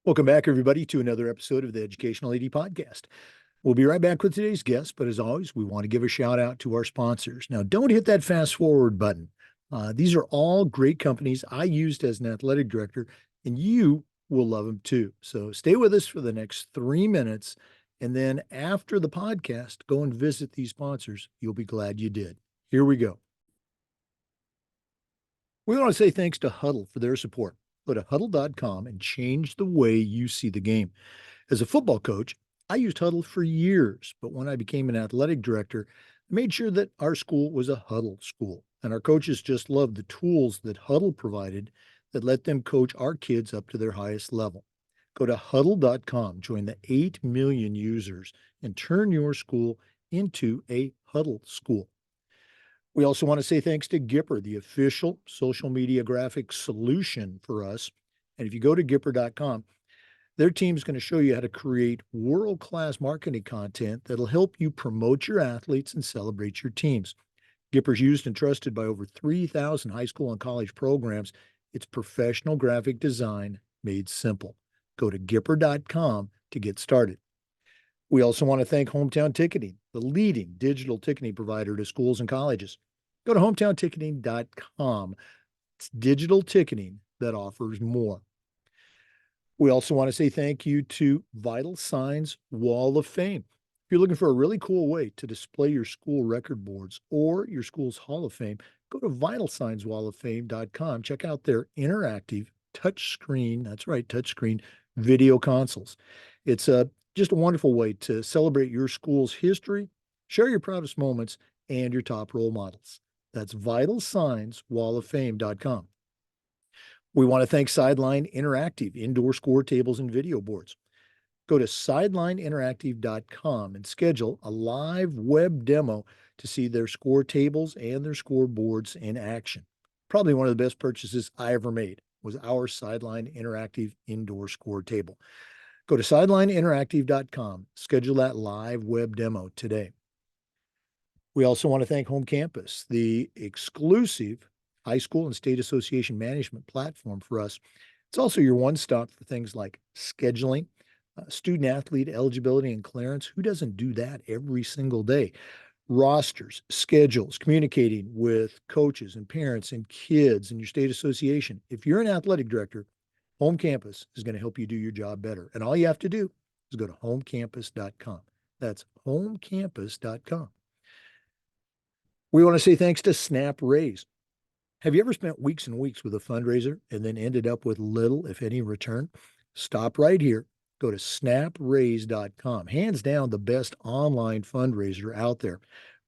Welcome back, everybody, to another episode of the Educational AD Podcast. We'll be right back with today's guest, but as always, we want to give a shout out to our sponsors. Now, don't hit that fast forward button. These are all great companies I used as an athletic director, and you will love them too. So stay with us for the next 3 minutes, and then after the podcast, go and visit these sponsors. You'll be glad you did. Here we go. We want to say thanks to Huddle for their support. Go to huddle.com and change the way you see the game. As a football coach, I used Huddle for years, but when I became an athletic director, I made sure that our school was a Huddle school. And our coaches just loved the tools that Huddle provided that let them coach our kids up to their highest level. Go to huddle.com, join the 8 million users, and turn your school into a Huddle school. We also want to say thanks to Gipper, the official social media graphics solution for us. And if you go to Gipper.com, their team's going to show you how to create world-class marketing content that'll help you promote your athletes and celebrate your teams. Gipper's used and trusted by over 3,000 high school and college programs. It's professional graphic design made simple. Go to Gipper.com to get started. We also want to thank Hometown Ticketing, the leading digital ticketing provider to schools and colleges. Go to hometownticketing.com. It's digital ticketing that offers more. We also want to say thank you to Vital Signs Wall of Fame. If you're looking for a really cool way to display your school record boards or your school's Hall of Fame, go to vitalsignswalloffame.com. Check out their interactive touchscreen, that's right, touchscreen video consoles. It's just a wonderful way to celebrate your school's history, share your proudest moments, and your top role models. That's vitalsignswalloffame.com. We want to thank Sideline Interactive, indoor score tables and video boards. Go to sidelineinteractive.com and schedule a live web demo to see their score tables and their score boards in action. Probably one of the best purchases I ever made was our Sideline Interactive indoor score table. Go to sidelineinteractive.com, schedule that live web demo today. We also want to thank Home Campus, the exclusive high school and state association management platform for us. It's also your one-stop for things like scheduling, student athlete eligibility and clearance. Who doesn't do that every single day? Rosters, schedules, communicating with coaches and parents and kids and your state association. If you're an athletic director, Home Campus is going to help you do your job better. And all you have to do is go to homecampus.com. That's homecampus.com. We want to say thanks to Snap Raise. Have you ever spent weeks and weeks with a fundraiser and then ended up with little, if any, return? Stop right here. Go to snapraise.com. Hands down, the best online fundraiser out there.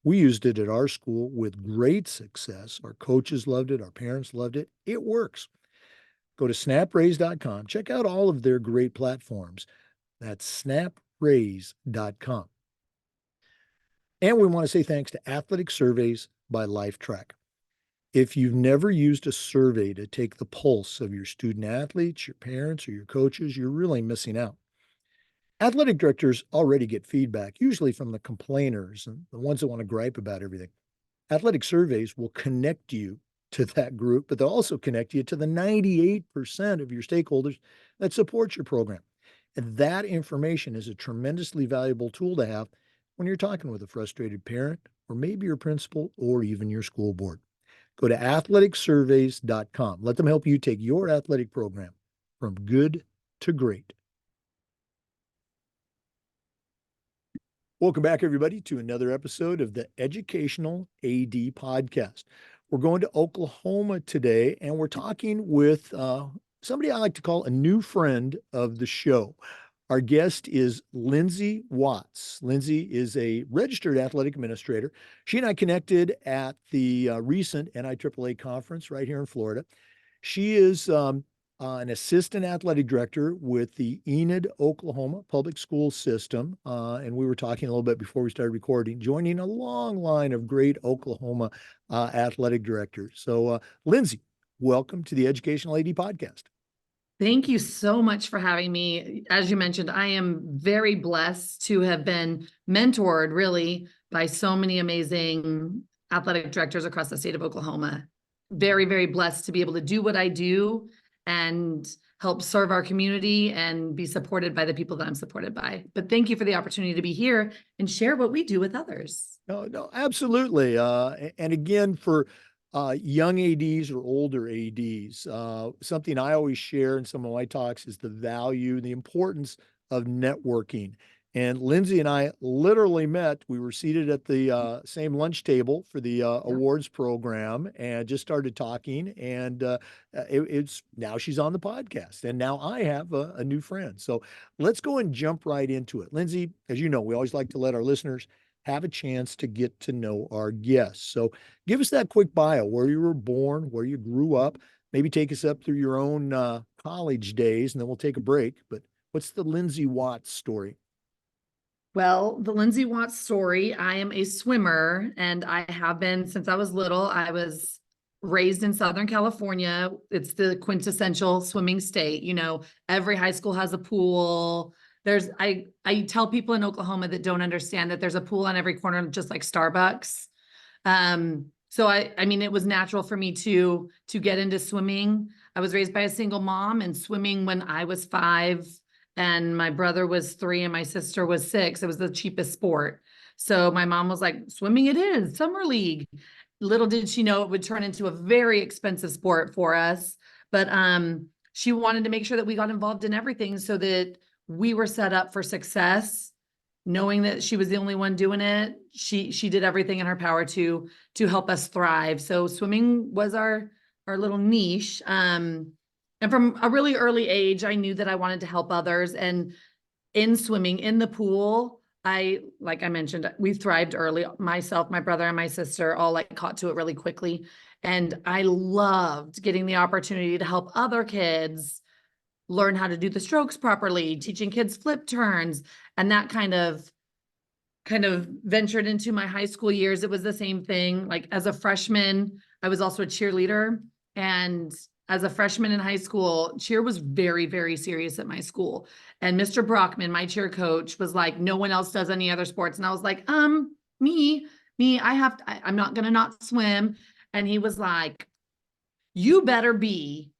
We used it at our school with great success. Our coaches loved it. Our parents loved it. It works. Go to snapraise.com. Check out all of their great platforms. That's snapraise.com. And we want to say thanks to Athletic Surveys by LifeTrack. If you've never used a survey to take the pulse of your student athletes, your parents, or your coaches, you're really missing out. Athletic directors already get feedback, usually from the complainers and the ones that want to gripe about everything. Athletic surveys will connect you to that group, but they'll also connect you to the 98% of your stakeholders that support your program. And that information is a tremendously valuable tool to have when you're talking with a frustrated parent, or maybe your principal, or even your school board. Go to athleticsurveys.com. Let them help you take your athletic program from good to great. Welcome back, everybody, to another episode of the Educational AD Podcast. We're going to Oklahoma today, and we're talking with somebody I like to call a new friend of the show. Our guest is Lyndsay Watts. Lyndsay is a registered athletic administrator. She and I connected at the recent NIAAA conference right here in Florida. She is an assistant athletic director with the Enid, Oklahoma public school system. And we were talking a little bit before we started recording, joining a long line of great Oklahoma athletic directors. So, Lyndsay, welcome to the Educational AD Podcast. Thank you so much for having me. As you mentioned, I am very blessed to have been mentored really by so many amazing athletic directors across the state of Oklahoma. Very, very blessed to be able to do what I do and help serve our community and be supported by the people that I'm supported by. But thank you for the opportunity to be here and share what we do with others. No, no, absolutely. And again, for young ADs or older ADs, something I always share in some of my talks is the value, the importance of networking. And Lyndsay and I literally met. We were seated at the same lunch table for the Yeah. awards program and just started talking. And it's now she's on the podcast, and now I have a new friend. So let's go and jump right into it. Lyndsay, as you know, we always like to let our listeners have a chance to get to know our guests. So give us that quick bio, where you were born, where you grew up, maybe take us up through your own college days, and then we'll take a break. But what's the Lyndsay Watts story? Well, the Lyndsay Watts story, I am a swimmer and I have been since I was little. I was raised in Southern California. It's the quintessential swimming state. You know, every high school has a pool. I tell people in Oklahoma that don't understand that there's a pool on every corner, just like Starbucks. So I mean, it was natural for me to get into swimming. I was raised by a single mom, and swimming when I was 5 and my brother was 3 and my sister was 6. It was the cheapest sport. So my mom was like, swimming it is, summer league. Little did she know it would turn into a very expensive sport for us. But she wanted to make sure that we got involved in everything so that we were set up for success. Knowing that she was the only one doing it, she did everything in her power to help us thrive. So swimming was our little niche. And from a really early age, I knew that I wanted to help others. And in swimming, in the pool, like I mentioned, we thrived early. Myself, my brother, and my sister all like caught to it really quickly. And I loved getting the opportunity to help other kids learn how to do the strokes properly, teaching kids flip turns, and that kind of ventured into my high school years. It was the same thing. Like as a freshman, I was also a cheerleader. And as a freshman in high school, cheer was very, very serious at my school. And Mr. Brockman, my cheer coach, was like, no one else does any other sports. And I was like, me, I'm not gonna not swim. And he was like, you better be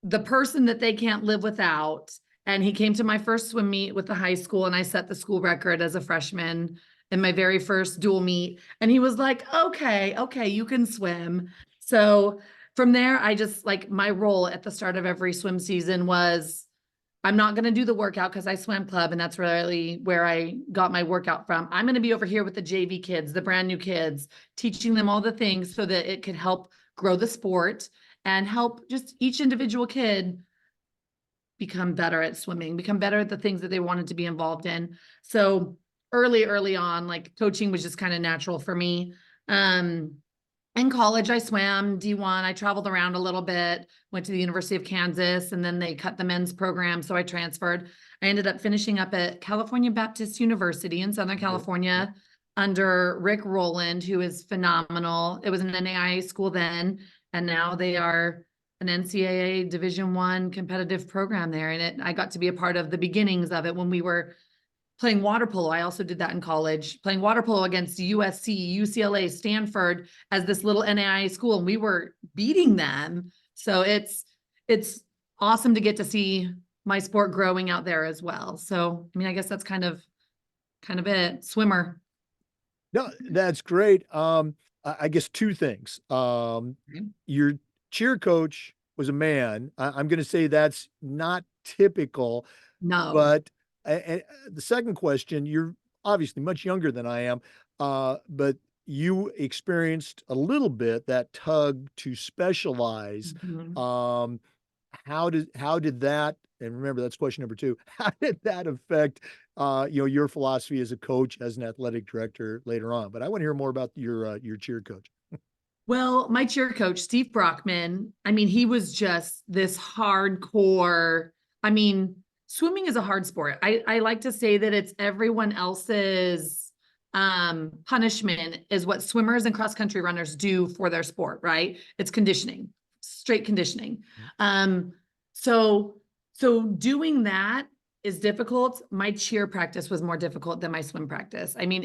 the person that they can't live without. And he came to my first swim meet with the high school, and I set the school record as a freshman in my very first dual meet. And he was like, okay, you can swim. So from there, I just like my role at the start of every swim season was I'm not going to do the workout because I swam club, and that's really where I got my workout from. I'm going to be over here with the JV kids, the brand new kids, teaching them all the things so that it could help grow the sport and help just each individual kid become better at swimming, become better at the things that they wanted to be involved in. So early on, like coaching was just kind of natural for me. In college, I swam D1. I traveled around a little bit, went to the University of Kansas, and then they cut the men's program. So I transferred. I ended up finishing up at California Baptist University in Southern California under Rick Rowland, who is phenomenal. It was an NAIA school then, and now they are an NCAA Division I competitive program there. And I got to be a part of the beginnings of it when we were playing water polo. I also did that in college, playing water polo against USC, UCLA, Stanford as this little NAIA school, and we were beating them. So it's awesome to get to see my sport growing out there as well. So, I mean, I guess that's kind of it. Swimmer. No, that's great. I guess two things. Okay. Your cheer coach was a man. I'm going to say that's not typical, No. but the second question, you're obviously much younger than I am, but you experienced a little bit that tug to specialize. Mhm. Um, how did that, and remember that's question number two, how did that affect your philosophy as a coach, as an athletic director later on? But I want to hear more about your cheer coach. Well, my cheer coach, Steve Brockman, I mean, he was just this hardcore. I mean, swimming is a hard sport. I like to say that it's everyone else's punishment is what swimmers and cross country runners do for their sport, right? It's conditioning, straight conditioning. So doing that is difficult. My cheer practice was more difficult than my swim practice. I mean,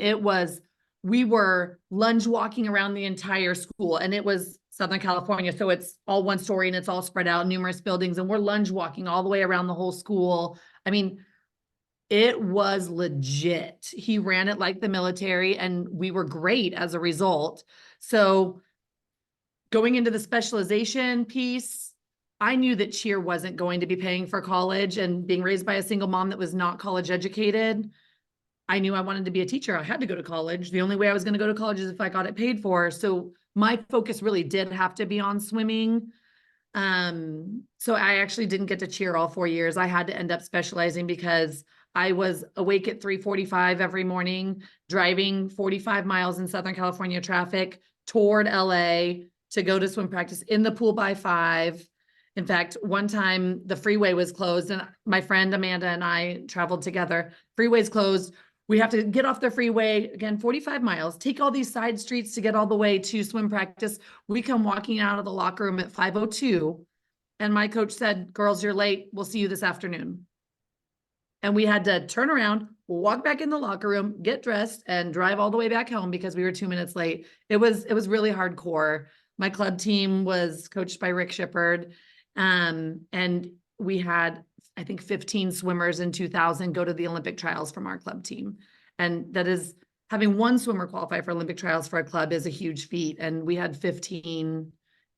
we were lunge walking around the entire school, and it was Southern California. So it's all one story and it's all spread out, numerous buildings, and we're lunge walking all the way around the whole school. I mean, it was legit. He ran it like the military, and we were great as a result. So going into the specialization piece, I knew that cheer wasn't going to be paying for college, and being raised by a single mom that was not college educated, I knew I wanted to be a teacher. I had to go to college. The only way I was going to go to college is if I got it paid for. So my focus really did have to be on swimming. So I actually didn't get to cheer all 4 years. I had to end up specializing because I was awake at 3:45 every morning, driving 45 miles in Southern California traffic toward LA to go to swim practice, in the pool by 5. In fact, one time the freeway was closed and my friend Amanda and I traveled together. Freeway's closed. We have to get off the freeway, again, 45 miles, take all these side streets to get all the way to swim practice. We come walking out of the locker room at 5:02, and my coach said, "Girls, you're late. We'll see you this afternoon." And we had to turn around, walk back in the locker room, get dressed, and drive all the way back home because we were 2 minutes late. It was really hardcore. My club team was coached by Rick Shippard. And we had, I think, 15 swimmers in 2000 go to the Olympic trials from our club team. And that is, having one swimmer qualify for Olympic trials for a club is a huge feat. And we had 15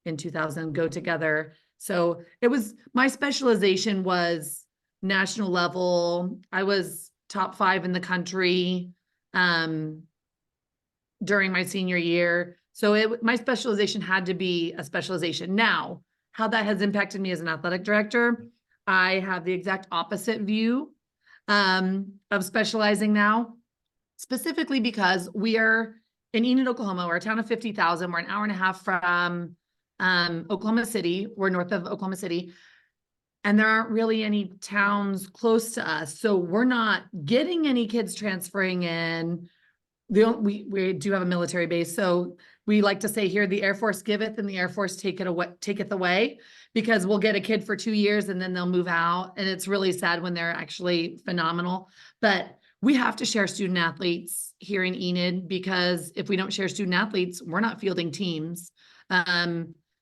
in 2000 go together. So it was, my specialization was national level. I was top 5 in the country during my senior year. So my specialization had to be a specialization. Now, how that has impacted me as an athletic director, I have the exact opposite view of specializing now, specifically because we are in Enid, Oklahoma. We're a town of 50,000. We're an hour and a half from Oklahoma City. We're north of Oklahoma City. And there aren't really any towns close to us. So we're not getting any kids transferring in. We do have a military base. So we like to say here, the Air Force giveth and the Air Force taketh away, because we'll get a kid for 2 years and then they'll move out. And it's really sad when they're actually phenomenal. But we have to share student athletes here in Enid, because if we don't share student athletes, we're not fielding teams.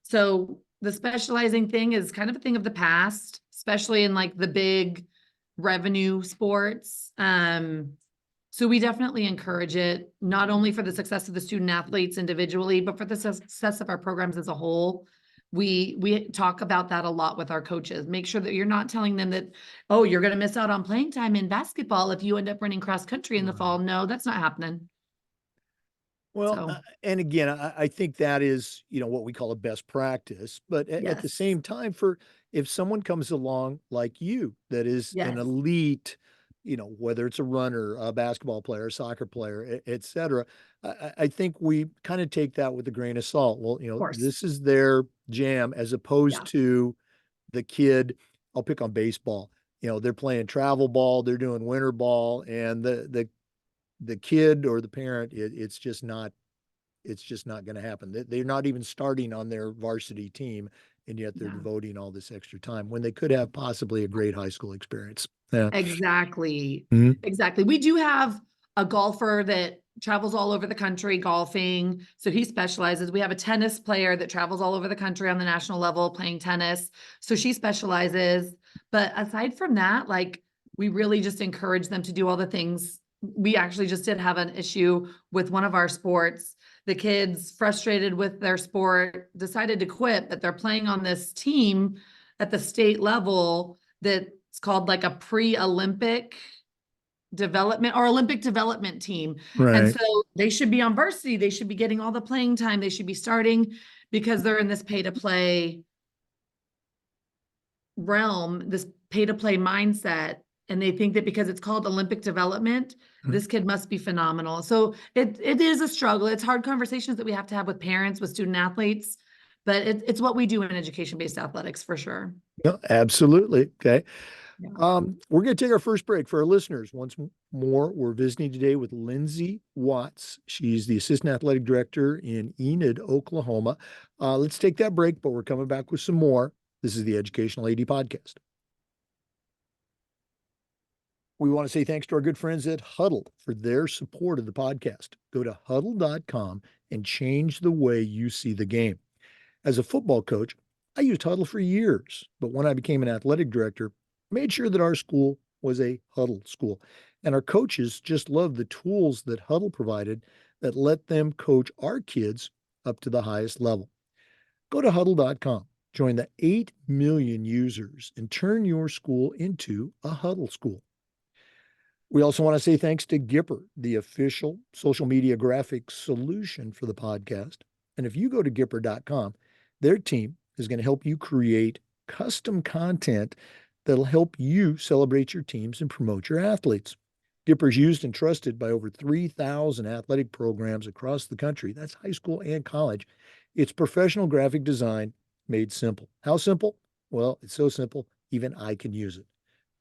So the specializing thing is kind of a thing of the past, especially in like the big revenue sports. So we definitely encourage it, not only for the success of the student athletes individually, but for the success of our programs as a whole. We talk about that a lot with our coaches. Make sure that you're not telling them that, oh, you're going to miss out on playing time in basketball if you end up running cross country in the fall. No, that's not happening. Well, So, and again, I think that is, what we call a best practice. But at the yes, same time, if someone comes along like you, that is an yes, elite, whether it's a runner, a basketball player, a soccer player, et cetera, I think we kind of take that with a grain of salt. Well, of course. this is their jam, as opposed Yeah, to the kid. I'll pick on baseball. They're playing travel ball, they're doing winter ball, and the kid or the parent, it's just not going to happen. They're not even starting on their varsity team, and yet they're yeah. devoting all this extra time when they could have possibly a great high school experience. Yeah. Exactly. Mhm. Exactly. We do have a golfer that travels all over the country golfing. So he specializes. We have a tennis player that travels all over the country on the national level playing tennis. So she specializes. But aside from that, like, we really just encourage them to do all the things. We actually just did have an issue with one of our sports. The kids, frustrated with their sport, decided to quit, but they're playing on this team at the state level that's called like a pre-Olympic development or Olympic development team. And Right. so they should be on varsity. They should be getting all the playing time. They should be starting, because they're in this pay to play realm, this pay to play mindset. And they think that because it's called Olympic development, Mhm. this kid must be phenomenal. So it is a struggle. It's hard conversations that we have to have with parents, with student athletes, but it's what we do in education-based athletics for sure. No, absolutely. Okay. Yeah. We're going to take our first break. For our listeners, once more, we're visiting today with Lyndsay Watts. She's the assistant athletic director in Enid, Oklahoma. Let's take that break, but we're coming back with some more. This is the Educational AD Podcast. We want to say thanks to our good friends at Huddle for their support of the podcast. Go to huddle.com and change the way you see the game. As a football coach, I used Huddle for years, but when I became an athletic director, I made sure that our school was a Huddle school. And our coaches just loved the tools that Huddle provided that let them coach our kids up to the highest level. Go to huddle.com, join the 8 million users, and turn your school into a Huddle school. We also want to say thanks to Gipper, the official social media graphics solution for the podcast. And if you go to Gipper.com, their team is going to help you create custom content that'll help you celebrate your teams and promote your athletes. Gipper is used and trusted by over 3,000 athletic programs across the country. That's high school and college. It's professional graphic design made simple. How simple? Well, it's so simple, even I can use it.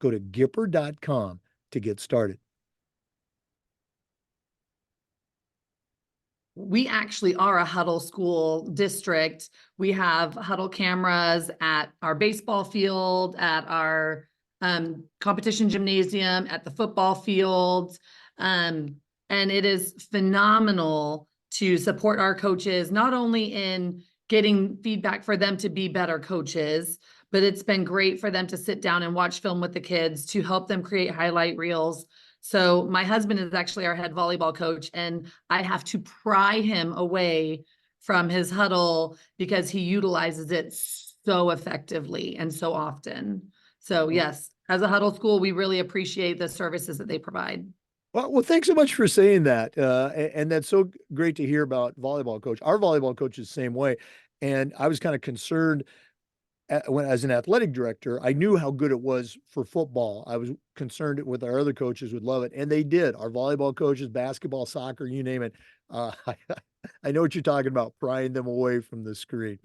Go to Gipper.com to get started. We actually are a Huddle school district. We have Huddle cameras at our baseball field, at our competition gymnasium, at the football field. And it is phenomenal to support our coaches, not only in getting feedback for them to be better coaches, but it's been great for them to sit down and watch film with the kids to help them create highlight reels. So my husband is actually our head volleyball coach, and I have to pry him away from his Huddle because he utilizes it so effectively and so often. So yes, as a Huddle school, we really appreciate the services that they provide. Well, thanks so much for saying that. And that's so great to hear about volleyball coach. Our volleyball coach is the same way. And I was kind of concerned when as an athletic director, I knew how good it was for football. I was concerned with our other coaches would love it, and they did. Our volleyball coaches, basketball, soccer, you name it. I know what you're talking about, prying them away from the screen.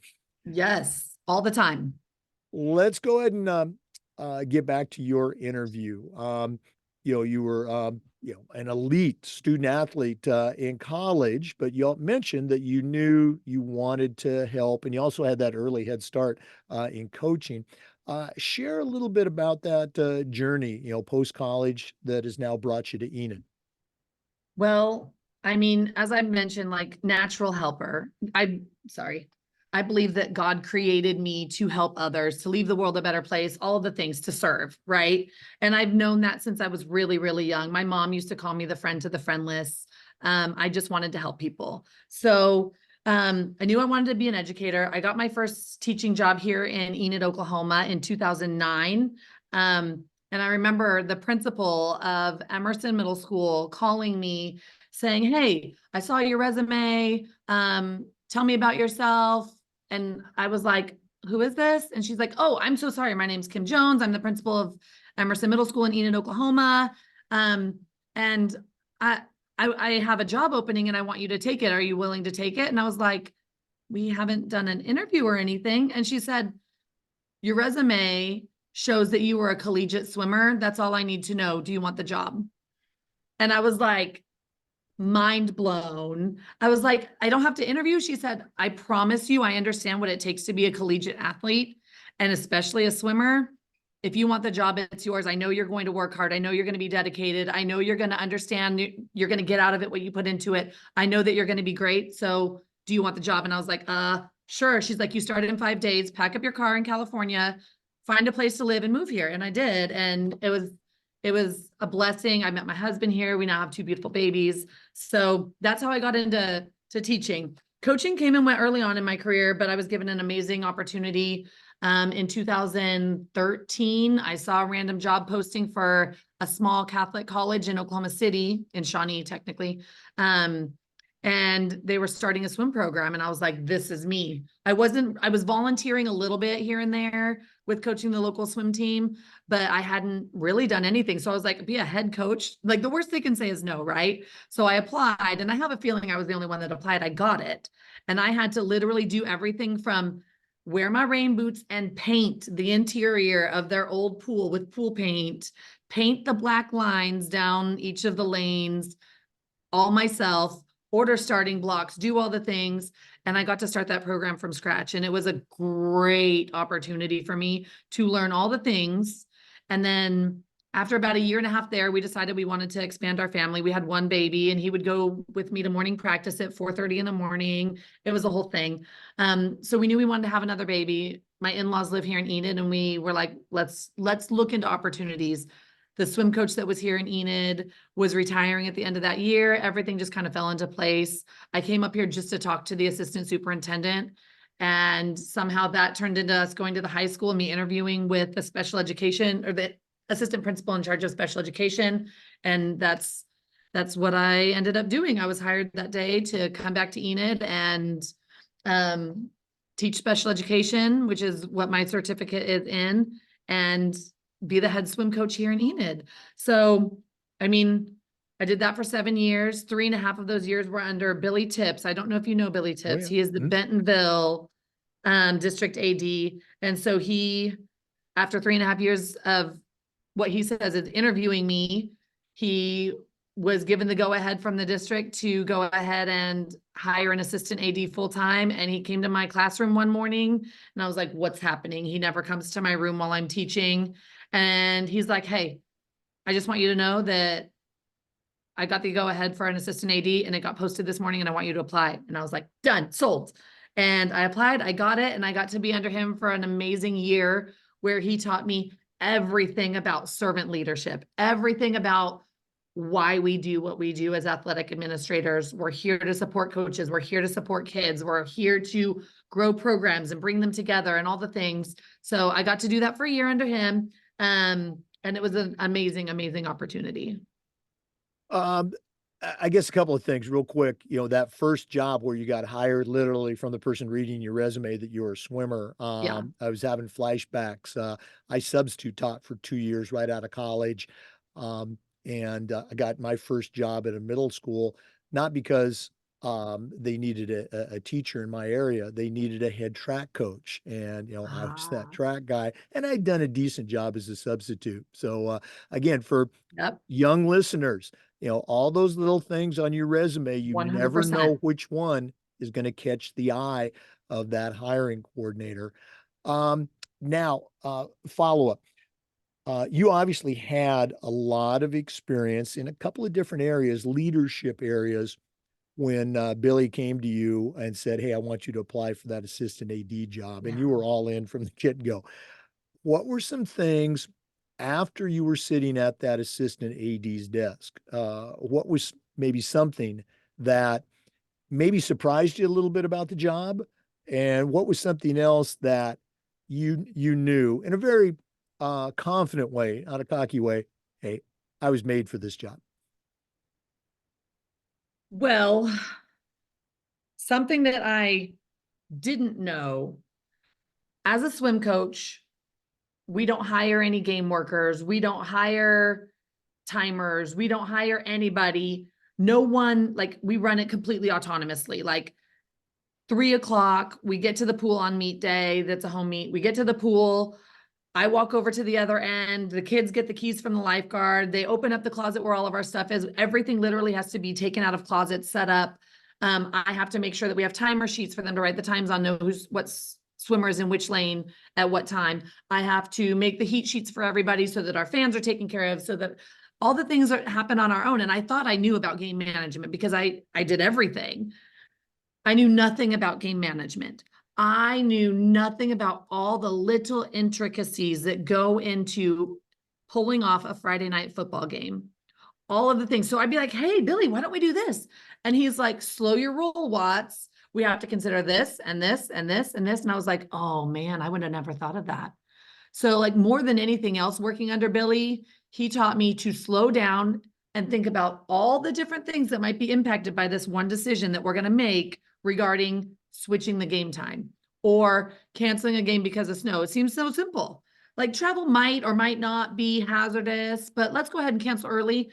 Yes, all the time. Let's go ahead and get back to your interview. You were an elite student athlete in college, but you mentioned that you knew you wanted to help, and you also had that early head start in coaching. Share a little bit about that journey, post college that has now brought you to Enid. Well, I mean, as I mentioned, like natural helper. I believe that God created me to help others, to leave the world a better place, all of the things to serve, right? And I've known that since I was really, really young. My mom used to call me the friend to the friendless. I just wanted to help people. So I knew I wanted to be an educator. I got my first teaching job here in Enid, Oklahoma in 2009. And I remember the principal of Emerson Middle School calling me saying, "Hey, I saw your resume. Tell me about yourself." And I was like, "Who is this?" And she's like, "Oh, I'm so sorry. My name's Kim Jones. I'm the principal of Emerson Middle School in Enid, Oklahoma. And I have a job opening and I want you to take it. Are you willing to take it?" And I was like, "We haven't done an interview or anything." And she said, "Your resume shows that you were a collegiate swimmer. That's all I need to know. Do you want the job?" And I was like, mind blown. I was like, "I don't have to interview." She said, "I promise you, I understand what it takes to be a collegiate athlete and especially a swimmer. If you want the job, it's yours. I know you're going to work hard. I know you're going to be dedicated. I know you're going to understand. You're going to get out of it what you put into it. I know that you're going to be great. So do you want the job?" And I was like, sure. She's like, "You started in 5 days, pack up your car in California, find a place to live and move here." And I did. And it was a blessing. I met my husband here. We now have 2 beautiful babies. So that's how I got into teaching. Coaching came and went early on in my career, but I was given an amazing opportunity. In 2013, I saw a random job posting for a small Catholic college in Oklahoma City, in Shawnee, technically. And they were starting a swim program. And I was like, this is me. I was volunteering a little bit here and there with coaching the local swim team, but I hadn't really done anything. So I was like, be a head coach. Like the worst they can say is no, right? So I applied, and I have a feeling I was the only one that applied. I got it. And I had to literally do everything from wear my rain boots and paint the interior of their old pool with pool paint, paint the black lines down each of the lanes, all myself, order starting blocks, do all the things. And I got to start that program from scratch. And it was a great opportunity for me to learn all the things. And then after about a year and a half there, we decided we wanted to expand our family. We had one baby, and he would go with me to morning practice at 4:30 in the morning. It was a whole thing. So we knew we wanted to have another baby. My in-laws live here in Enid, and we were like, let's look into opportunities. The swim coach that was here in Enid was retiring at the end of that year. Everything just kind of fell into place. I came up here just to talk to the assistant superintendent, and somehow that turned into us going to the high school and me interviewing with the special education, or the assistant principal in charge of special education. And that's what I ended up doing. I was hired that day to come back to Enid and teach special education, which is what my certificate is in, and be the head swim coach here in Enid. So, I mean, I did that for 7 years. 3.5 of those years were under Billy Tips. I don't know if you know Billy Tips. yeah. He is the Bentonville district AD. And so he, after 3.5 years of what he says is interviewing me, he was given the go-ahead from the district to go ahead and hire an assistant AD full-time. And he came to my classroom one morning, and I was like, what's happening? He never comes to my room while I'm teaching. And he's like, hey, I just want you to know that I got the go-ahead for an assistant AD, and it got posted this morning, and I want you to apply. And I was like, done, sold. And I applied, I got it, and I got to be under him for an amazing year where he taught me everything about servant leadership, everything about why we do what we do as athletic administrators. We're here to support coaches. We're here to support kids. We're here to grow programs and bring them together and all the things. So I got to do that for a year under him. And it was an amazing, amazing opportunity. I guess a couple of things real quick. That first job where you got hired literally from the person reading your resume that you were a swimmer. Yeah. I was having flashbacks. I substitute taught for 2 years right out of college. And I got my first job at a middle school, not because they needed a teacher in my area. They needed a head track coach. And, I was that track guy, and I'd done a decent job as a substitute. So, again, for Yep. young listeners, all those little things on your resume, you never 100%. know which one is going to catch the eye of that hiring coordinator. Now, follow up. You obviously had a lot of experience in a couple of different areas, leadership areas, when Billy came to you and said, hey, I want you to apply for that assistant AD job. And you were all in from the get-go. What were some things after you were sitting at that assistant AD's desk? What was maybe something that maybe surprised you a little bit about the job? And what was something else that you knew in a very confident way, not a cocky way, hey, I was made for this job? Well, something that I didn't know, as a swim coach, we don't hire any game workers. We don't hire timers. We don't hire anybody. No one, like, we run it completely autonomously. Like, 3:00, we get to the pool on meet day. That's a home meet. We get to the pool. I walk over to the other end. The kids get the keys from the lifeguard. They open up the closet where all of our stuff is. Everything literally has to be taken out of closets, set up. I have to make sure that we have timer sheets for them to write the times on, know what swimmer is in which lane at what time. I have to make the heat sheets for everybody so that our fans are taken care of, so that all the things happen on our own. And I thought I knew about game management because I did everything. I knew nothing about game management. I knew nothing about all the little intricacies that go into pulling off a Friday night football game, all of the things. So I'd be like, hey, Billy, why don't we do this? And he's like, slow your roll, Watts. We have to consider this and this and this and this. And I was like, oh man, I would have never thought of that. So, like, more than anything else, working under Billy, he taught me to slow down and think about all the different things that might be impacted by this one decision that we're going to make regarding switching the game time or canceling a game because of snow. It seems so simple. Like, travel might or might not be hazardous, but let's go ahead and cancel early.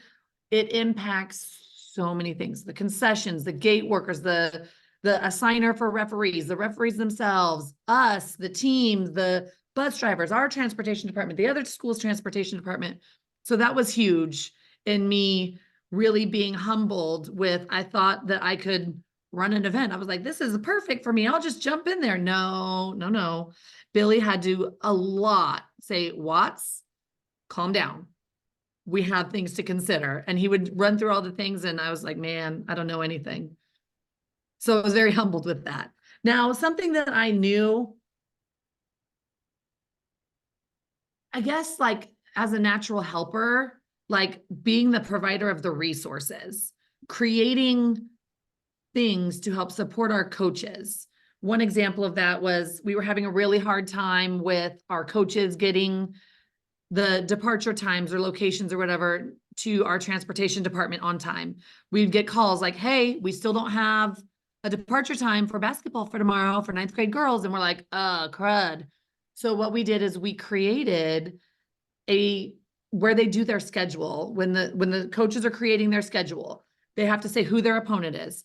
It impacts so many things: the concessions, the gate workers, the assigner for referees, the referees themselves, us, the team, the bus drivers, our transportation department, the other school's transportation department. So that was huge in me really being humbled with, I thought that I could run an event. I was like, this is perfect for me. I'll just jump in there. No. Billy had to a lot say, Watts, calm down. we have things to consider. And he would run through all the things. And I was like, man, I don't know anything. So I was very humbled with that. Now, something that I knew, I guess, like as a natural helper, like being the provider of the resources, creating things to help support our coaches. One example of that was we were having a really hard time with our coaches getting the departure times or locations or whatever to our transportation department on time. We'd get calls like, hey, we still don't have a departure time for basketball for tomorrow for ninth grade girls. And we're like, crud. So what we did is we created a where they do their schedule. When the coaches are creating their schedule, they have to say who their opponent is.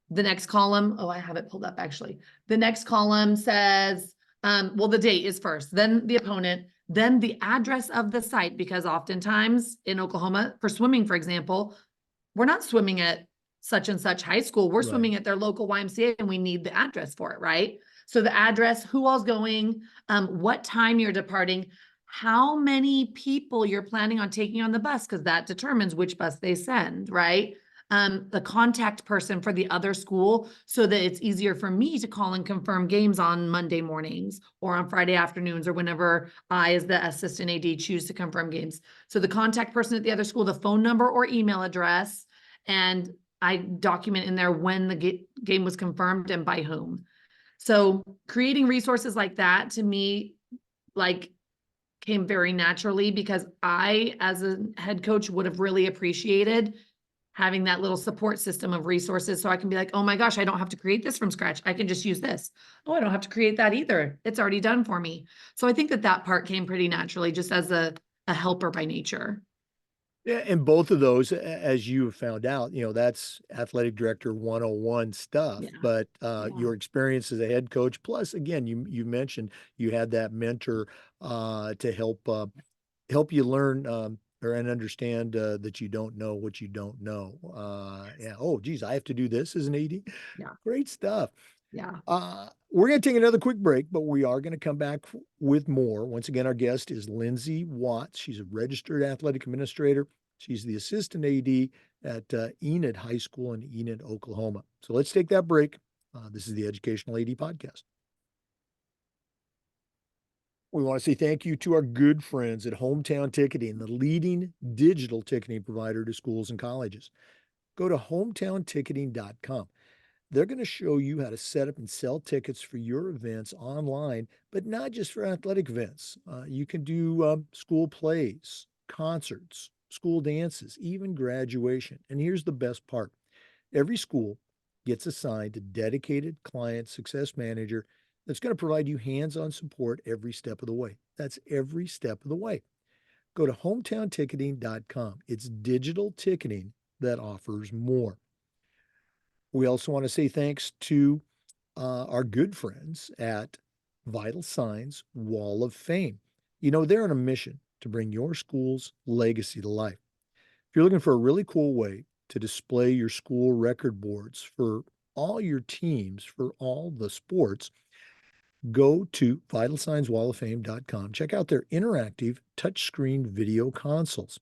The next column, I have it pulled up actually. The next column says, well, the date is first, then the opponent, then the address of the site, because oftentimes in Oklahoma, for swimming, for example, we're not swimming at such and such high school. We're swimming at their local YMCA and we need the address for it, right? So the address, who all's going, what time you're departing, how many people you're planning on taking on the bus, because that determines which bus they send, right? The contact person for the other school so that it's easier for me to call and confirm games on Monday mornings or on Friday afternoons or whenever I, as the assistant AD, choose to confirm games. So the contact person at the other school, the phone number or email address, and I document in there when the game was confirmed and by whom. So creating resources like that to me, like, came very naturally because I, as a head coach, would have really appreciated having that little support system of resources so I can be like, oh my gosh, I don't have to create this from scratch. I can just use this. Oh, I don't have to create that either. It's already done for me. So I think that part came pretty naturally just as a helper by nature. Yeah, and both of those, as you have found out, that's athletic director 101 stuff. Yeah. But Yeah. your experience as a head coach, plus again, you mentioned you had that mentor to help you learn and understand that you don't know what you don't know. Yeah. Oh, geez, I have to do this as an AD. Yeah. Great stuff. Yeah. We're going to take another quick break, but we are going to come back with more. Once again, our guest is Lyndsay Watts. She's a registered athletic administrator. She's the assistant AD at Enid High School in Enid, Oklahoma. So let's take that break. This is the Educational AD Podcast. We want to say thank you to our good friends at Hometown Ticketing, the leading digital ticketing provider to schools and colleges. Go to hometownticketing.com. They're going to show you how to set up and sell tickets for your events online, but not just for athletic events. You can do school plays, concerts, school dances, even graduation. And here's the best part. Every school gets assigned a dedicated client success manager that's going to provide you hands-on support every step of the way. That's every step of the way. Go to hometownticketing.com. It's digital ticketing that offers more. We also want to say thanks to our good friends at Vital Signs Wall of Fame. They're on a mission to bring your school's legacy to life. If you're looking for a really cool way to display your school record boards for all your teams, for all the sports, go to vitalsignswalloffame.com. Check out their interactive touchscreen video consoles.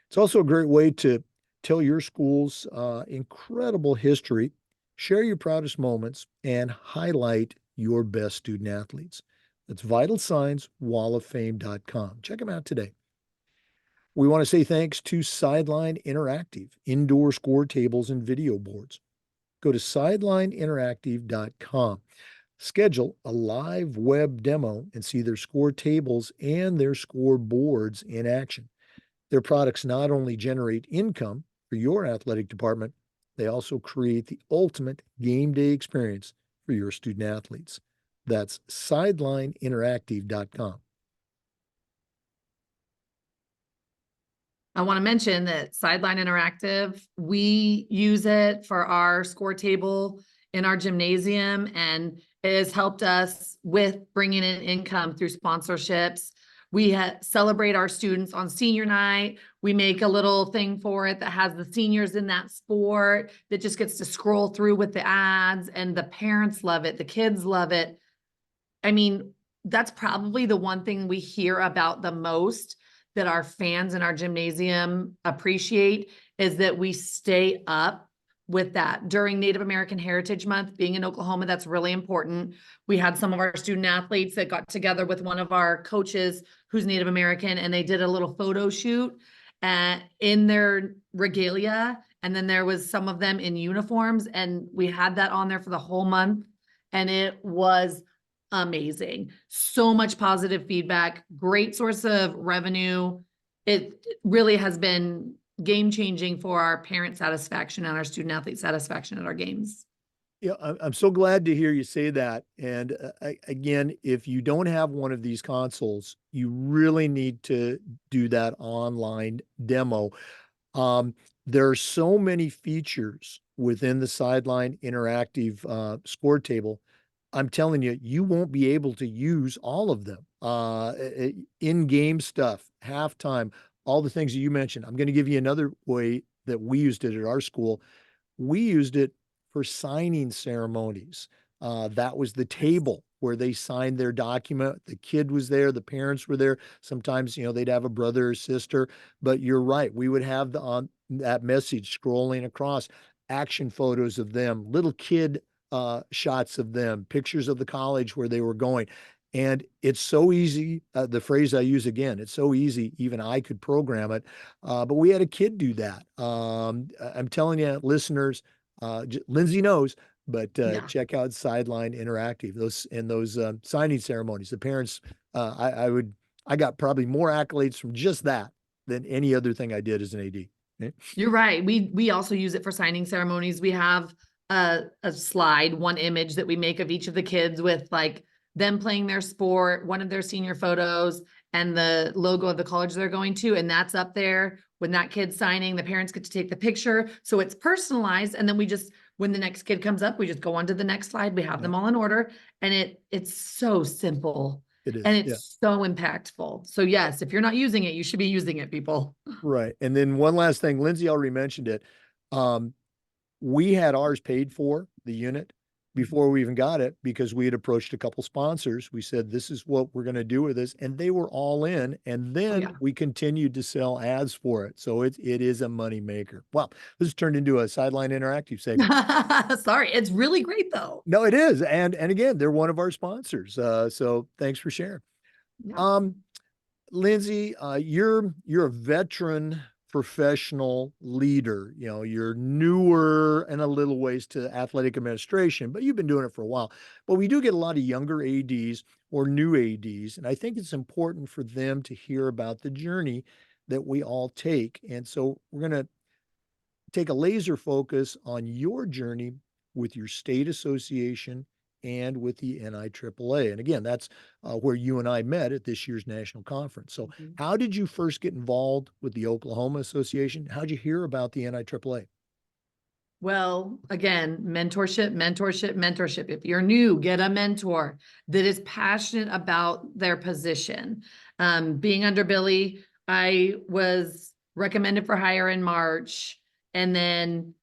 It's also a great way to tell your school's incredible history, share your proudest moments, and highlight your best student athletes. That's vitalsignswalloffame.com. Check them out today. We want to say thanks to Sideline Interactive, indoor score tables and video boards. Go to sidelineinteractive.com. Schedule a live web demo and see their score tables and their score boards in action. Their products not only generate income for your athletic department, they also create the ultimate game day experience for your student athletes. That's sidelineinteractive.com. I want to mention that Sideline Interactive, we use it for our score table in our gymnasium, and it has helped us with bringing in income through sponsorships. We celebrate our students on senior night. We make a little thing for it that has the seniors in that sport that just gets to scroll through with the ads, and the parents love it. The kids love it. I mean, that's probably the one thing we hear about the most that our fans in our gymnasium appreciate is that we stay up with that. During Native American Heritage Month, being in Oklahoma, that's really important. We had some of our student athletes that got together with one of our coaches who's Native American, and they did a little photo shoot in their regalia. And then there was some of them in uniforms, and we had that on there for the whole month. And it was amazing. So much positive feedback, great source of revenue. It really has been game changing for our parent satisfaction and our student athlete satisfaction at our games. Yeah, I'm so glad to hear you say that. And again, if you don't have one of these consoles, you really need to do that online demo. There are so many features within the Sideline Interactive score table. I'm telling you, you won't be able to use all of them. In-game stuff, halftime, all the things that you mentioned. I'm going to give you another way that we used it at our school. We used it for signing ceremonies. That was the table where they signed their document. The kid was there, the parents were there. Sometimes, they'd have a brother or sister, but you're right. We would have on that message scrolling across, action photos of them, little kid shots of them, pictures of the college where they were going. And it's so easy. The phrase I use again, it's so easy, even I could program it. But we had a kid do that. I'm telling you, listeners, Lyndsay knows, but Yeah. check out Sideline Interactive. Those signing ceremonies. The parents, I got probably more accolades from just that than any other thing I did as an AD. Okay? You're right. We also use it for signing ceremonies. We have a slide, one image that we make of each of the kids with like them playing their sport, one of their senior photos, and the logo of the college they're going to. And that's up there. When that kid's signing, the parents get to take the picture. So it's personalized. And then when the next kid comes up, we just go on to the next slide. We have them all in order. And it's so simple. It is. And Yeah. it's so impactful. So yes, if you're not using it, you should be using it, people. Right. And then one last thing, Lyndsay already mentioned it. We had ours paid for, the unit, before we even got it, because we had approached a couple sponsors. We said, this is what we're going to do with this. And they were all in. And then we continued to sell ads for it. So it is a money maker. Wow. This has turned into a Sideline Interactive segment. Sorry. It's really great though. No, it is. And again, they're one of our sponsors. So thanks for sharing. Yeah. Lyndsay, you're a veteran professional leader. You're newer and a little ways to athletic administration, but you've been doing it for a while. But we do get a lot of younger ADs or new ADs, and I think it's important for them to hear about the journey that we all take. And so we're going to take a laser focus on your journey with your state association and with the NIAAA. And again, that's where you and I met at this year's national conference. So how did you first get involved with the Oklahoma Association? How'd you hear about the NIAAA? Well, again, mentorship, mentorship, mentorship. If you're new, get a mentor that is passionate about their position. Being under Billy, I was recommended for hire in March. And then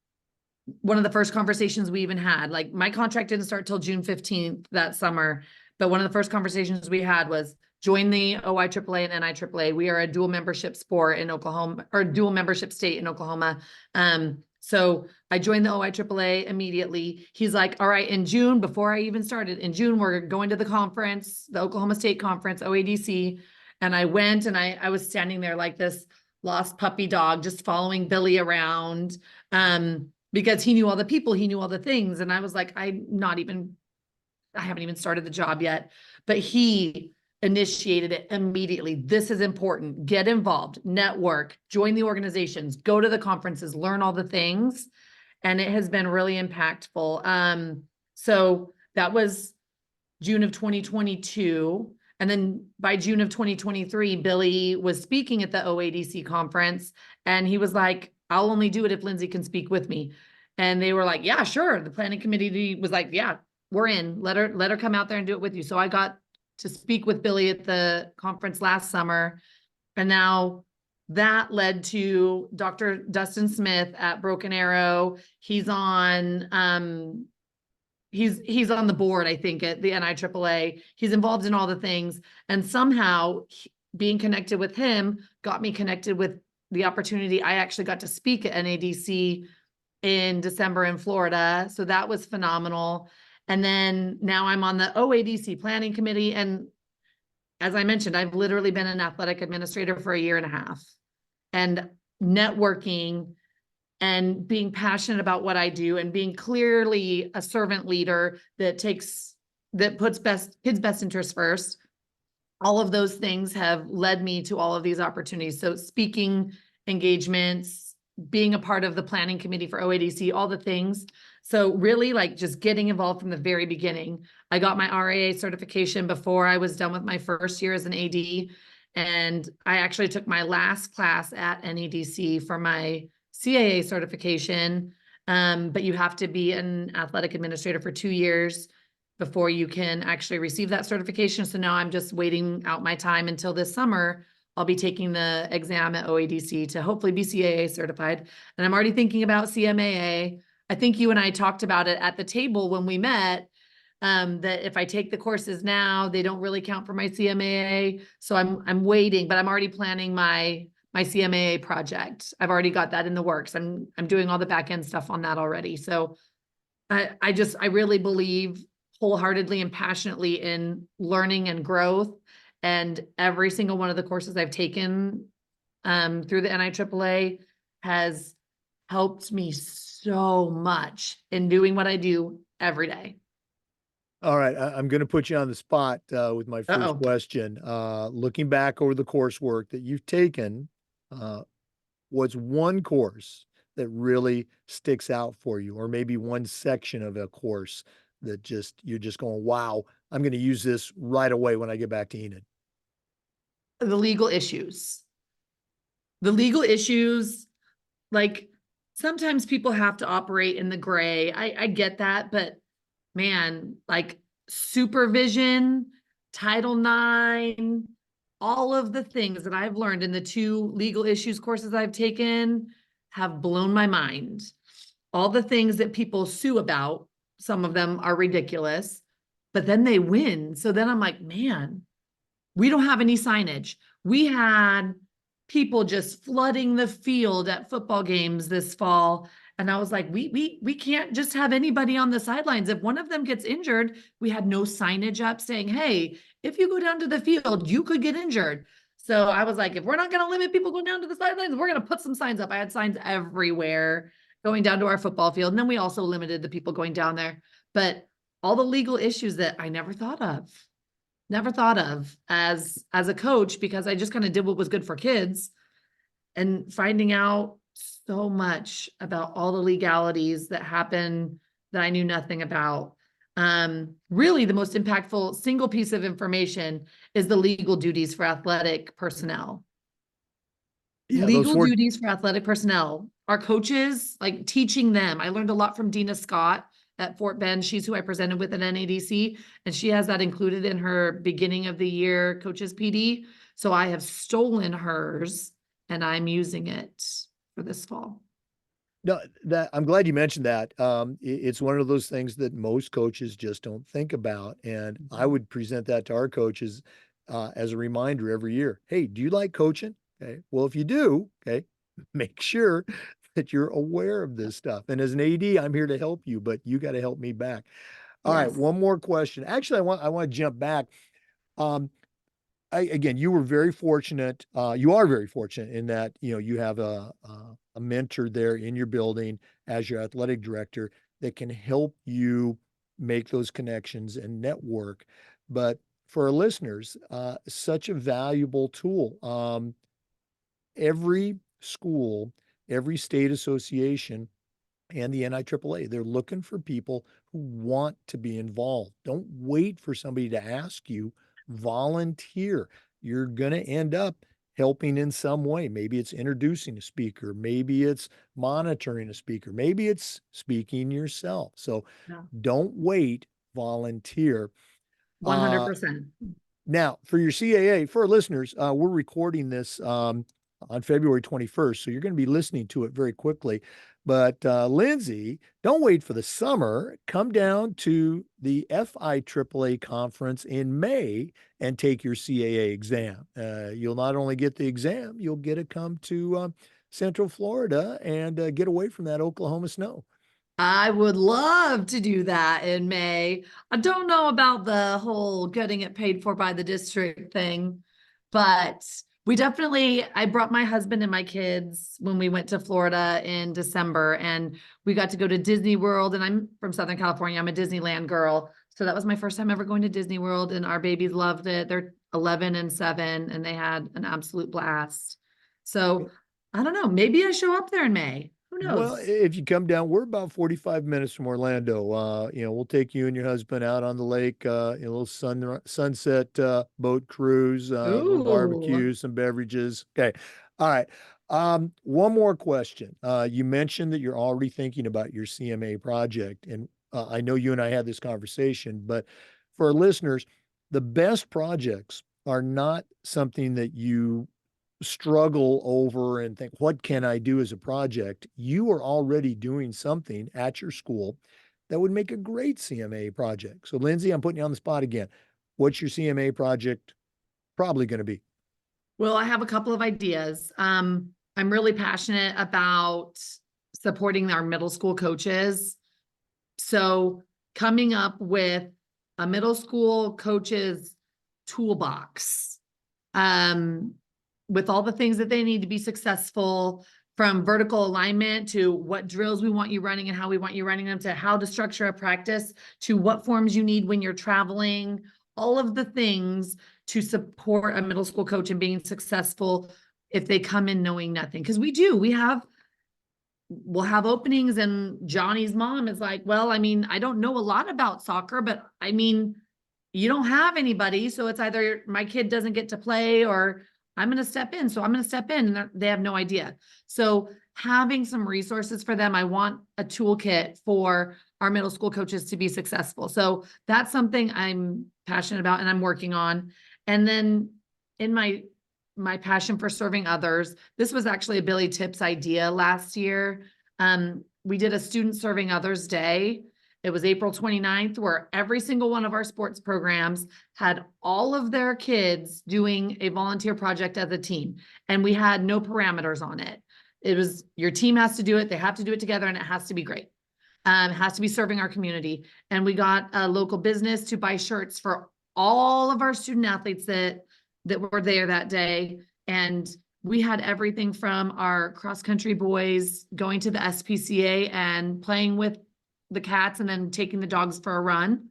one of the first conversations we even had, like my contract didn't start till June 15th that summer, but one of the first conversations we had was join the OIAAA and NIAAA. We are a dual membership sport in Oklahoma, or dual membership state in Oklahoma. So I joined the OIAAA immediately. He's like, all right, in June, before I even started, in June, we're going to the conference, the Oklahoma State Conference, OADC. And I went and I was standing there like this lost puppy dog, just following Billy around. Because he knew all the people, he knew all the things. And I was like, I haven't even started the job yet, but he initiated it immediately. This is important. Get involved, network, join the organizations, go to the conferences, learn all the things. And it has been really impactful. So that was June of 2022. And then by June of 2023, Billy was speaking at the OADC conference, and he was like, I'll only do it if Lyndsay can speak with me. And they were like, yeah, sure. The planning committee was like, yeah, we're in. Let her come out there and do it with you. So I got to speak with Billy at the conference last summer. And now that led to Dr. Dustin Smith at Broken Arrow. He's on he's on the board, I think, at the NIAAA. He's involved in all the things. And somehow being connected with him got me connected with the opportunity. I actually got to speak at NADC in December in Florida. So that was phenomenal. And then now I'm on the OADC planning committee. And as I mentioned, I've literally been an athletic administrator for a year and a half, and networking and being passionate about what I do and being clearly a servant leader that puts kids' best interests first. All of those things have led me to all of these opportunities. So speaking engagements, being a part of the planning committee for OADC, all the things. So really like just getting involved from the very beginning. I got my RAA certification before I was done with my first year as an AD. And I actually took my last class at NEDC for my CAA certification. But you have to be an athletic administrator for 2 years before you can actually receive that certification. So now I'm just waiting out my time until this summer. I'll be taking the exam at OADC to hopefully be CAA certified. And I'm already thinking about CMAA. I think you and I talked about it at the table when we met, that if I take the courses now, they don't really count for my CMAA. So I'm waiting, but I'm already planning my CMAA project. I've already got that in the works. I'm doing all the back end stuff on that already. So I really believe wholeheartedly and passionately in learning and growth. And every single one of the courses I've taken through the NIAAA has helped me so much in doing what I do every day. All right, I'm going to put you on the spot with my first Uh-oh. question. Looking back over the coursework that you've taken, what's one course that really sticks out for you, or maybe one section of a course that you're just going, wow, I'm going to use this right away when I get back to Enid? The legal issues. The legal issues, like sometimes people have to operate in the gray. I get that, but man, like supervision, Title IX, all of the things that I've learned in the 2 legal issues courses I've taken have blown my mind. All the things that people sue about, some of them are ridiculous, but then they win. So then I'm like, man, we don't have any signage. We had people just flooding the field at football games this fall. And I was like, we can't just have anybody on the sidelines. If one of them gets injured, we had no signage up saying, hey, if you go down to the field, you could get injured. So I was like, if we're not going to limit people going down to the sidelines, we're going to put some signs up. I had signs everywhere going down to our football field. And then we also limited the people going down there. But all the legal issues that I never thought of as a coach, because I just kind of did what was good for kids, and finding out so much about all the legalities that happen that I knew nothing about. Really the most impactful single piece of information is the legal duties for athletic personnel. Yeah, those Legal four. duties for athletic personnel. Our coaches, like teaching them. I learned a lot from Dina Scott at Fort Bend. She's who I presented with at NADC, and she has that included in her beginning of the year coaches PD. So I have stolen hers and I'm using it for this fall. No, that I'm glad you mentioned that. It's one of those things that most coaches just don't think about, and I would present that to our coaches as a reminder every year. Hey, do you like coaching? Okay. Well, if you do, okay, make sure that you're aware of this stuff. And as an AD, I'm here to help you, but you got to help me back. All right, Yes. one more question. Actually, I want to jump back. Um, again, you were very fortunate. You are very fortunate in that, you have a mentor there in your building as your athletic director that can help you make those connections and network. But for our listeners, such a valuable tool. Every school, every state association, and the NIAAA, they're looking for people who want to be involved. Don't wait for somebody to ask you. Volunteer. You're going to end up helping in some way. Maybe it's introducing a speaker, maybe it's monitoring a speaker, maybe it's speaking yourself. So Yeah. don't wait, volunteer. Uh, 100%. Now, for your CAA, for our listeners, we're recording this on February 21st, so you're going to be listening to it very quickly. But Lyndsay, don't wait for the summer. Come down to the FIAAA conference in May and take your CAA exam. You'll not only get the exam, you'll get to come to Central Florida and get away from that Oklahoma snow. I would love to do that in May. I don't know about the whole getting it paid for by the district thing, but I brought my husband and my kids when we went to Florida in December, and we got to go to Disney World. And I'm from Southern California. I'm a Disneyland girl. So that was my first time ever going to Disney World, and our babies loved it. They're 11 and 7, and they had an absolute blast. So I don't know. Maybe I show up there in May. Who Well, knows? if you come down, we're about 45 minutes from Orlando. We'll take you and your husband out on the lake, a little sunset boat cruise, a little Ooh. barbecue, some beverages. Okay. All right. One more question. You mentioned that you're already thinking about your CMA project, and I know you and I had this conversation, but for our listeners, the best projects are not something that you struggle over and think, what can I do as a project? You are already doing something at your school that would make a great CMA project. So, Lyndsay, I'm putting you on the spot again. What's your CMA project probably going to be? Well, I have a couple of ideas. I'm really passionate about supporting our middle school coaches. So coming up with a middle school coaches toolbox, um, with all the things that they need to be successful, from vertical alignment to what drills we want you running and how we want you running them, to how to structure a practice, to what forms you need when you're traveling, all of the things to support a middle school coach in being successful if they come in knowing nothing. Because we'll have openings, and Johnny's mom is like, well, I mean, I don't know a lot about soccer, but I mean, you don't have anybody. So it's either my kid doesn't get to play, or I'm going to step in. So I'm going to step in, and they have no idea. So having some resources for them, I want a toolkit for our middle school coaches to be successful. So that's something I'm passionate about and I'm working on. And then in my passion for serving others, this was actually a Billy Tips idea last year. We did a student serving others day. It was April 29th, where every single one of our sports programs had all of their kids doing a volunteer project as a team. And we had no parameters on it. It was your team has to do it. They have to do it together, and it has to be great. It has to be serving our community. And we got a local business to buy shirts for all of our student athletes that were there that day. And we had everything from our cross country boys going to the SPCA and playing with the cats and then taking the dogs for a run,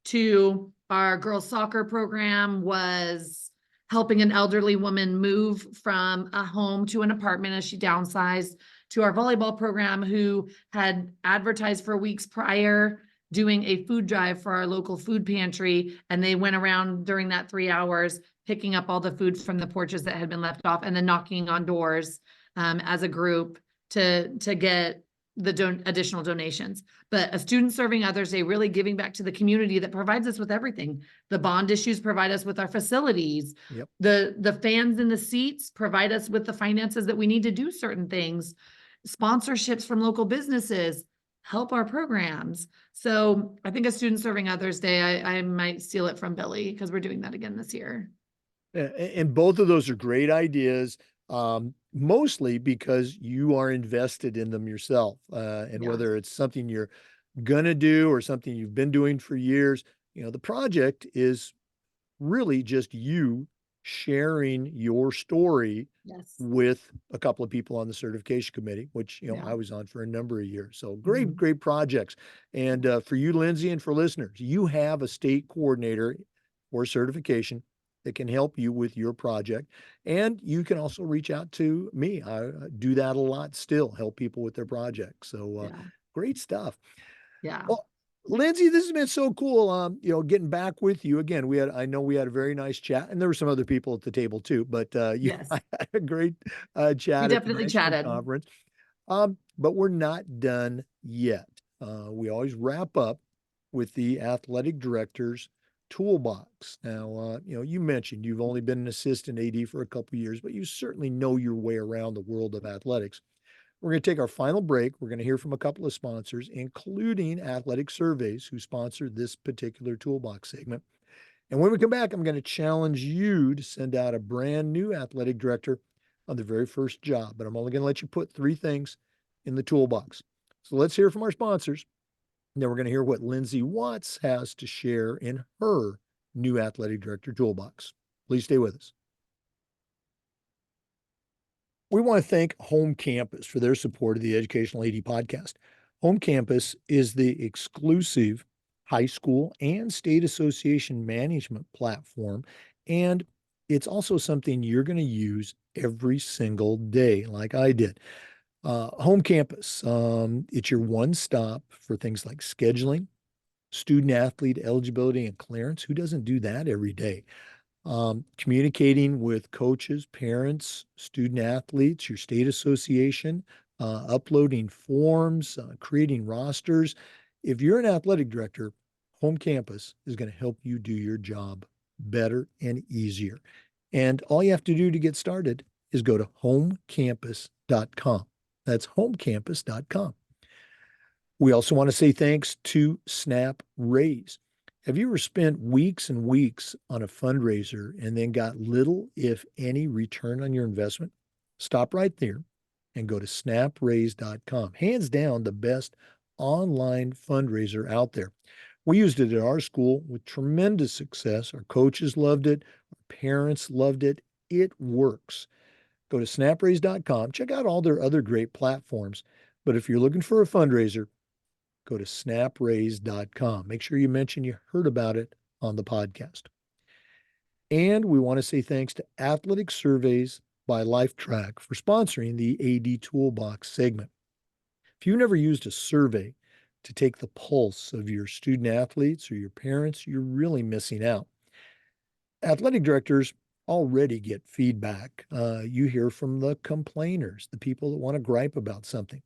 to our girls soccer program was helping an elderly woman move from a home to an apartment as she downsized, to our volleyball program, who had advertised for weeks prior doing a food drive for our local food pantry. And they went around during that 3 hours, picking up all the food from the porches that had been left off, and then knocking on doors as a group to get the additional donations. But a student serving others day, really giving back to the community that provides us with everything. The bond issues provide us with our facilities. Yep. The fans in the seats provide us with the finances that we need to do certain things. Sponsorships from local businesses help our programs. So I think a student serving others day, I might steal it from Billy, because we're doing that again this year. And both of those are great ideas, mostly because you are invested in them yourself. And Yeah. whether it's something you're going to do or something you've been doing for years, the project is really just you sharing your story Yes. with a couple of people on the certification committee, which Yeah. I was on for a number of years. So Mhm. great projects. And for you, Lyndsay, and for listeners, you have a state coordinator for certification that can help you with your project. And you can also reach out to me. I do that a lot still, help people with their projects. So Yeah. great stuff. Yeah. Well, Lyndsay, this has been so cool. Getting back with you again. I know we had a very nice chat, and there were some other people at the table too, but Yes. I had a great We chat at the definitely national chatted. conference. But we're not done yet. We always wrap up with the athletic director's toolbox. Now, you mentioned you've only been an assistant AD for a couple of years, but you certainly know your way around the world of athletics. We're going to take our final break. We're going to hear from a couple of sponsors, including Athletic Surveys, who sponsored this particular toolbox segment. And when we come back, I'm going to challenge you to send out a brand new athletic director on the very first job. But I'm only going to let you put 3 things in the toolbox. So let's hear from our sponsors. And then we're going to hear what Lyndsay Watts has to share in her new athletic director toolbox. Please stay with us. We want to thank Home Campus for their support of the Educational AD podcast. Home Campus is the exclusive high school and state association management platform, and it's also something you're going to use every single day, like I did. Home Campus, it's your one stop for things like scheduling, student athlete eligibility and clearance. Who doesn't do that every day? Communicating with coaches, parents, student athletes, your state association, uploading forms, creating rosters. If you're an athletic director, Home Campus is going to help you do your job better and easier. And all you have to do to get started is go to homecampus.com. That's homecampus.com. We also want to say thanks to Snap Raise. Have you ever spent weeks and weeks on a fundraiser and then got little, if any, return on your investment? Stop right there and go to snapraise.com. Hands down, the best online fundraiser out there. We used it at our school with tremendous success. Our coaches loved it. Our parents loved it. It works. Go to snapraise.com. Check out all their other great platforms. But if you're looking for a fundraiser, go to snapraise.com. Make sure you mention you heard about it on the podcast. And we want to say thanks to Athletic Surveys by LifeTrack for sponsoring the AD Toolbox segment. If you've never used a survey to take the pulse of your student athletes or your parents, you're really missing out. Athletic directors already get feedback. You hear from the complainers, the people that want to gripe about something.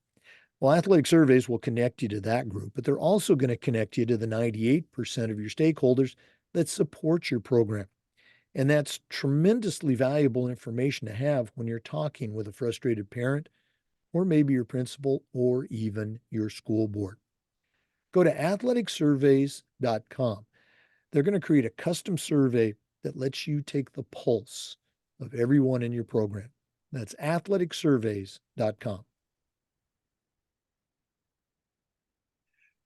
Well, Athletic Surveys will connect you to that group, but they're also going to connect you to the 98% of your stakeholders that support your program. And that's tremendously valuable information to have when you're talking with a frustrated parent, or maybe your principal, or even your school board. Go to athleticsurveys.com. They're going to create a custom survey that lets you take the pulse of everyone in your program. That's athleticsurveys.com.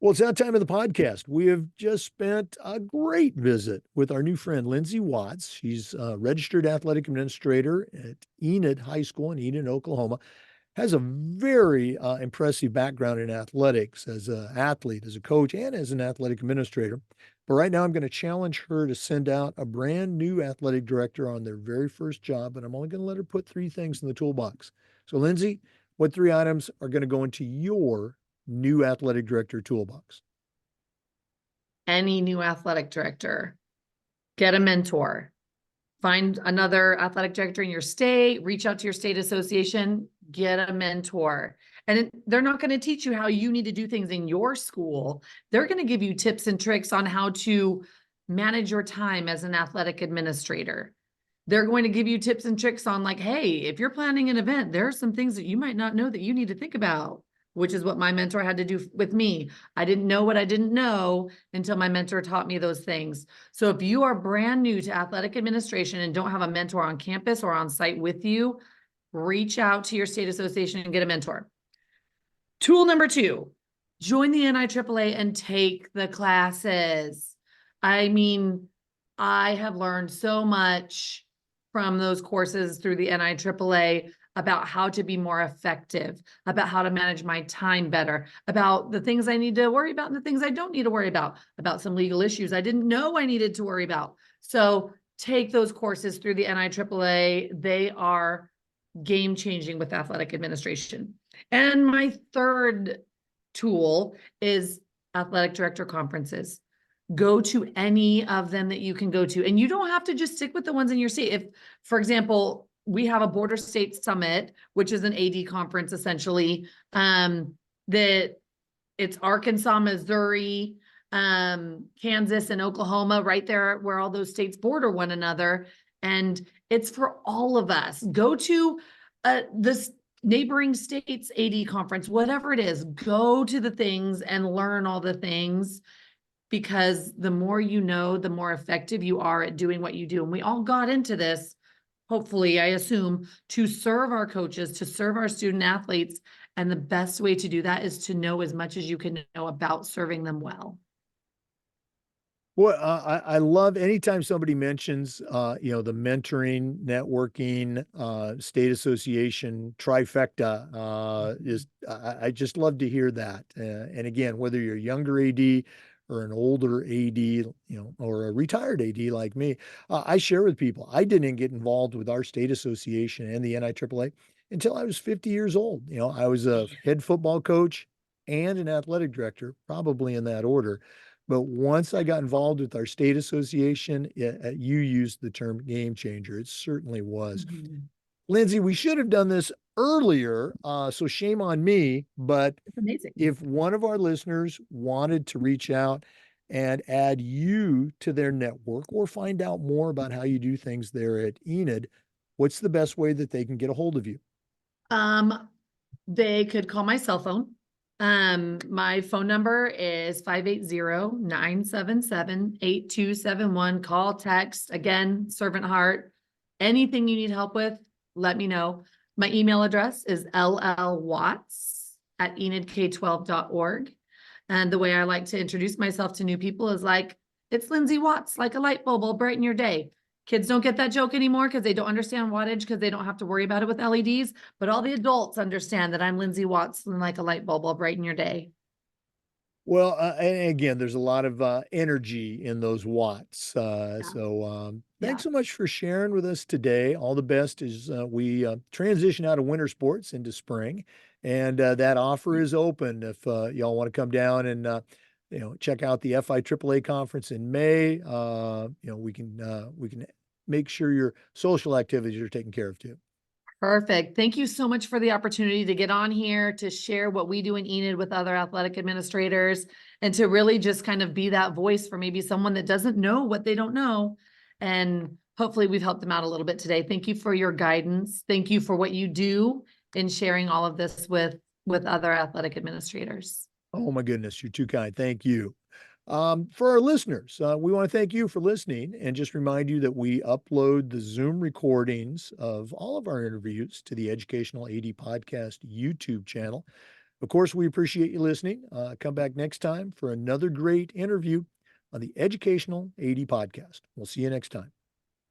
Well, it's that time of the podcast. We have just spent a great visit with our new friend, Lyndsay Watts. She's a registered athletic administrator at Enid High School in Enid, Oklahoma. Has a very impressive background in athletics as an athlete, as a coach, and as an athletic administrator. But right now, I'm going to challenge her to send out a brand new athletic director on their very first job, and I'm only going to let her put 3 things in the toolbox. So, Lyndsay, what 3 items are going to go into your new athletic director toolbox? Any new athletic director, get a mentor. Find another athletic director in your state, reach out to your state association, get a mentor. And they're not going to teach you how you need to do things in your school. They're going to give you tips and tricks on how to manage your time as an athletic administrator. They're going to give you tips and tricks on like, hey, if you're planning an event, there are some things that you might not know that you need to think about, which is what my mentor had to do with me. I didn't know what I didn't know until my mentor taught me those things. So if you are brand new to athletic administration and don't have a mentor on campus or on site with you, reach out to your state association and get a mentor. Tool number 2, join the NIAAA and take the classes. I mean, I have learned so much from those courses through the NIAAA about how to be more effective, about how to manage my time better, about the things I need to worry about and the things I don't need to worry about some legal issues I didn't know I needed to worry about. So take those courses through the NIAAA. They are game-changing with athletic administration. And my third tool is athletic director conferences. Go to any of them that you can go to. And you don't have to just stick with the ones in your state. If, for example, we have a border state summit, which is an AD conference essentially, that it's Arkansas, Missouri, Kansas, and Oklahoma, right there where all those states border one another. And it's for all of us. Go to this neighboring states AD conference, whatever it is, go to the things and learn all the things, because the more you know, the more effective you are at doing what you do. And we all got into this, hopefully, I assume, to serve our coaches, to serve our student athletes. And the best way to do that is to know as much as you can know about serving them well. Well, I love anytime somebody mentions, the mentoring, networking, state association trifecta. I just love to hear that. And again, whether you're a younger AD or an older AD, or a retired AD like me, I share with people. I didn't get involved with our state association and the NIAAA until I was 50 years old. I was a head football coach and an athletic director, probably in that order. But once I got involved with our state association, you used the term game changer. It certainly was. Mhm. Lyndsay, we should have done this earlier, so shame on me. But It's amazing. if one of our listeners wanted to reach out and add you to their network or find out more about how you do things there at Enid, what's the best way that they can get a hold of you? They could call my cell phone. My phone number is 580-977-8271. Call, text, again, servant heart. Anything you need help with, let me know. My email address is llwatts@enidk12.org. And the way I like to introduce myself to new people is like, it's Lyndsay Watts, like a light bulb will brighten your day. Kids don't get that joke anymore because they don't understand wattage, because they don't have to worry about it with LEDs. But all the adults understand that I'm Lyndsay Watts and like a light bulb will brighten your day. Well, and again, there's a lot of energy in those watts. Yeah. Thanks Yeah. so much for sharing with us today. All the best as we transition out of winter sports into spring, and that offer is open if y'all want to come down and check out the FIAAA conference in May. We can make sure your social activities are taken care of too. Perfect. Thank you so much for the opportunity to get on here, to share what we do in Enid with other athletic administrators, and to really just kind of be that voice for maybe someone that doesn't know what they don't know. And hopefully we've helped them out a little bit today. Thank you for your guidance. Thank you for what you do in sharing all of this with other athletic administrators. Oh my goodness, you're too kind. Thank you. For our listeners, we want to thank you for listening and just remind you that we upload the Zoom recordings of all of our interviews to the Educational AD Podcast YouTube channel. Of course, we appreciate you listening. Come back next time for another great interview on the Educational AD Podcast. We'll see you next time.